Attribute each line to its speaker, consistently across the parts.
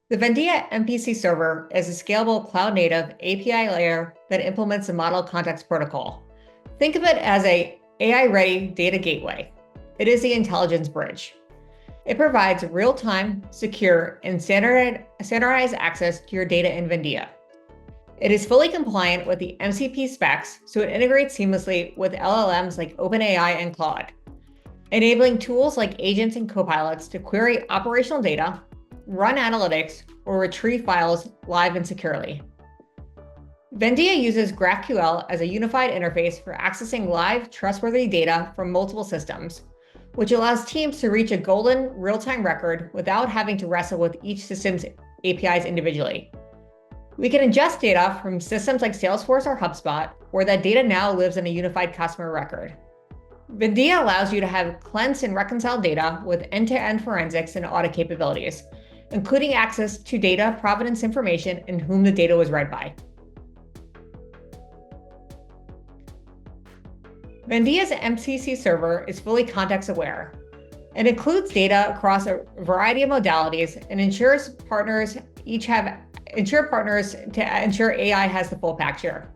Speaker 1: The Vendia MPC server is a scalable cloud-native API layer that implements the Model Context Protocol. Think of it as an AI-ready data gateway. It is the intelligence bridge. It provides real-time, secure, and standardized access to your data in Vendia. It is fully compliant with the MCP specs, so it integrates seamlessly with LLMs like OpenAI and Claude, enabling tools like agents and copilots to query operational data, run analytics, or retrieve files live and securely. Vendia uses GraphQL as a unified interface for accessing live, trustworthy data from multiple systems, which allows teams to reach a golden real-time record without having to wrestle with each system's APIs individually. We can ingest data from systems like Salesforce or HubSpot, where that data now lives in a unified customer record. Vendia allows you to have cleansed and reconciled data with end-to-end forensics and audit capabilities, including access to data provenance information and whom the data was read by. Vendia's MCP server is fully context-aware. It includes data across a variety of modalities and ensures partners to ensure AI has the full picture.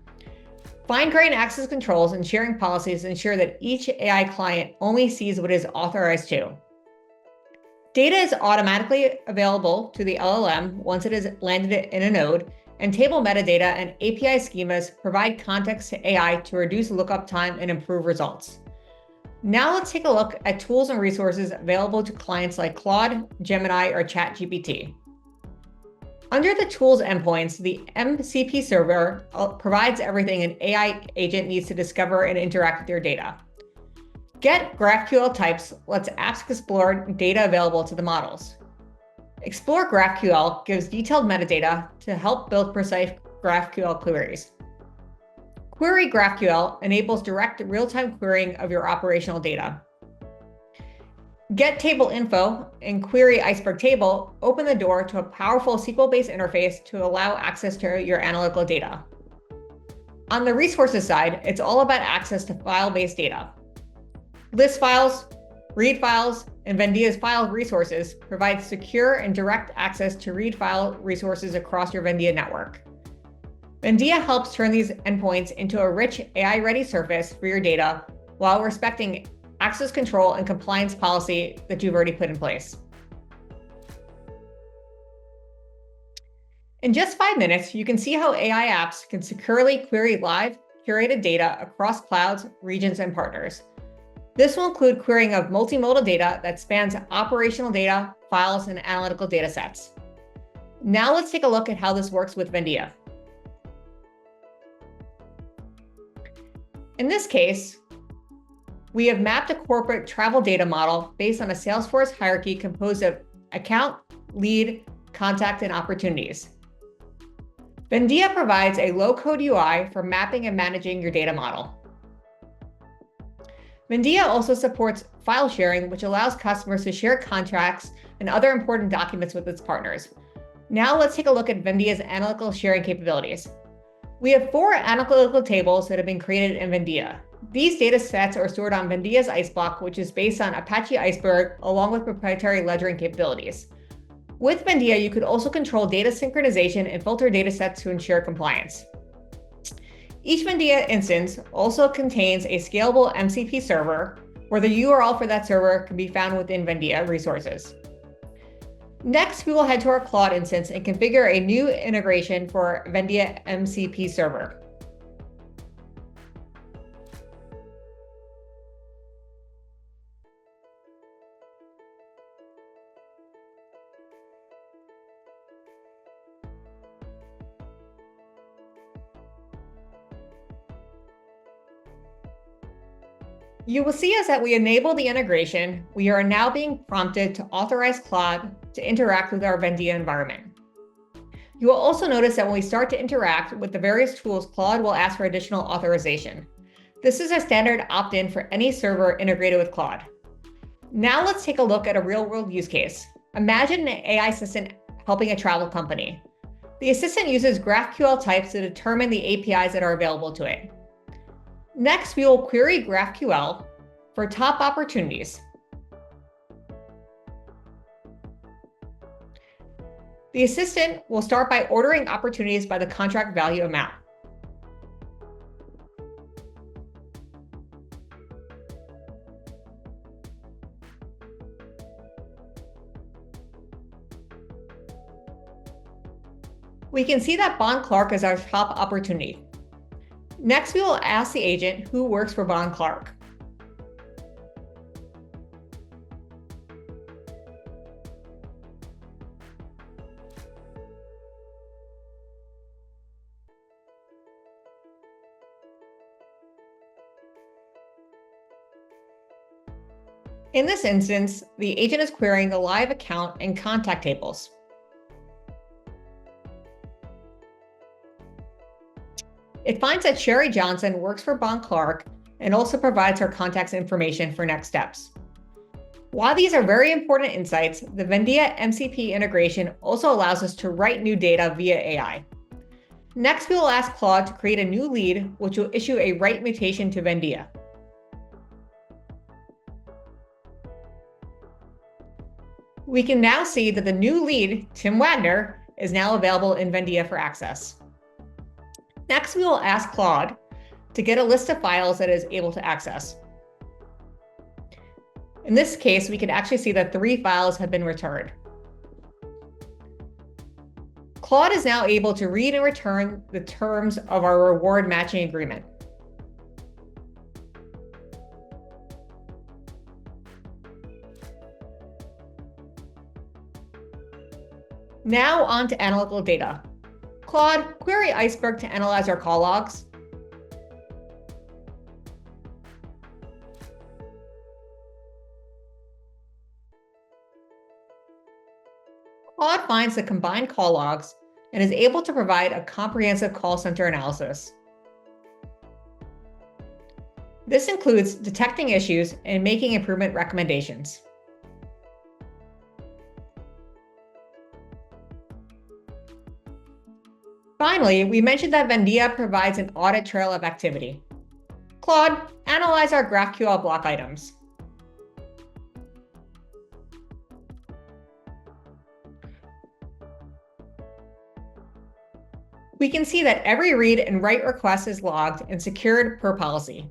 Speaker 1: Fine-grained access controls and sharing policies ensure that each AI client only sees what is authorized to. Data is automatically available to the LLM once it is landed in a node, and table metadata and API schemas provide context to AI to reduce lookup time and improve results. Now let's take a look at tools and resources available to clients like Claude, Gemini, or ChatGPT. Under the tools endpoints, the MCP server provides everything an AI agent needs to discover and interact with your data. Get GraphQL types lets apps explore data available to the models. Explore GraphQL gives detailed metadata to help build precise GraphQL queries. Query GraphQL enables direct real-time querying of your operational data. Get Table Info and Query Iceberg Table open the door to a powerful SQL-based interface to allow access to your analytical data. On the resources side, it's all about access to file-based data. List files, read files, and Vendia's file resources provide secure and direct access to read file resources across your Vendia network. Vendia helps turn these endpoints into a rich AI-ready surface for your data while respecting access control and compliance policy that you've already put in place. In just 5 minutes, you can see how AI apps can securely query live, curated data across clouds, regions, and partners. This will include querying of multimodal data that spans operational data, files, and analytical data sets. Now let's take a look at how this works with Vendia. In this case, we have mapped a corporate travel data model based on a Salesforce hierarchy composed of account, lead, contact, and opportunities. Vendia provides a low-code UI for mapping and managing your data model. Vendia also supports file sharing, which allows customers to share contracts and other important documents with its partners. Now let's take a look at Vendia's analytical sharing capabilities. We have 4 analytical tables that have been created in Vendia. These data sets are stored on Vendia's Iceblock, which is based on Apache Iceberg, along with proprietary ledgering capabilities. With Vendia, you could also control data synchronization and filter data sets to ensure compliance. Each Vendia instance also contains a scalable MCP server, where the URL for that server can be found within Vendia resources. Next, we will head to our Claude instance and configure a new integration for Vendia MCP server. You will see as that we enable the integration, we are now being prompted to authorize Claude to interact with our Vendia environment. You will also notice that when we start to interact with the various tools, Claude will ask for additional authorization. This is a standard opt-in for any server integrated with Claude. Now let's take a look at a real-world use case. Imagine an AI assistant helping a travel company. The assistant uses GraphQL types to determine the APIs that are available to it. Next, we will query GraphQL for top opportunities. The assistant will start by ordering opportunities by the contract value amount. We can see that Bond Clark is our top opportunity. Next, we will ask the agent who works for Bond Clark. In this instance, the agent is querying the live account and contact tables. It finds that Sherry Johnson works for Bond Clark and also provides her contact information for next steps. While these are very important insights, the Vendia MCP integration also allows us to write new data via AI. Next, we will ask Claude to create a new lead, which will issue a write mutation to Vendia. We can now see that the new lead, Tim Wagner, is now available in Vendia for access. Next, we will ask Claude to get a list of files that it is able to access. In this case, we can actually see that 3 files have been returned. Claude is now able to read and return the terms of our reward matching agreement. Now on to analytical data. Claude, query Iceberg to analyze our call logs. Claude finds the combined call logs and is able to provide a comprehensive call center analysis. This includes detecting issues and making improvement recommendations. Finally, we mentioned that Vendia provides an audit trail of activity. Claude, analyze our GraphQL block items. We can see that every read and write request is logged and secured per policy.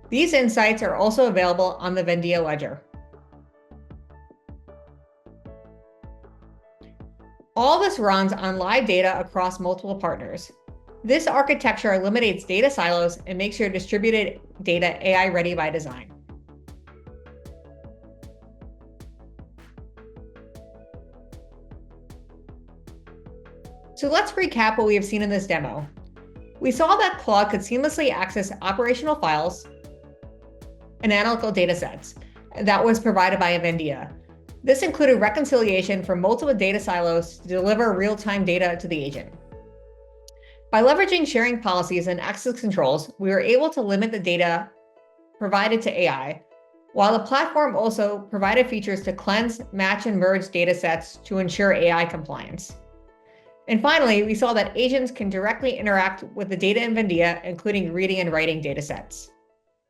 Speaker 1: These insights are also available on the Vendia ledger. All this runs on live data across multiple partners. This architecture eliminates data silos and makes your distributed data AI ready by design. So let's recap what we have seen in this demo. We saw that Claude could seamlessly access operational files and analytical data sets that was provided by Vendia. This included reconciliation from multiple data silos to deliver real-time data to the agent. By leveraging sharing policies and access controls, we were able to limit the data provided to AI, while the platform also provided features to cleanse, match, and merge data sets to ensure AI compliance. And finally, we saw that agents can directly interact with the data in Vendia, including reading and writing data sets.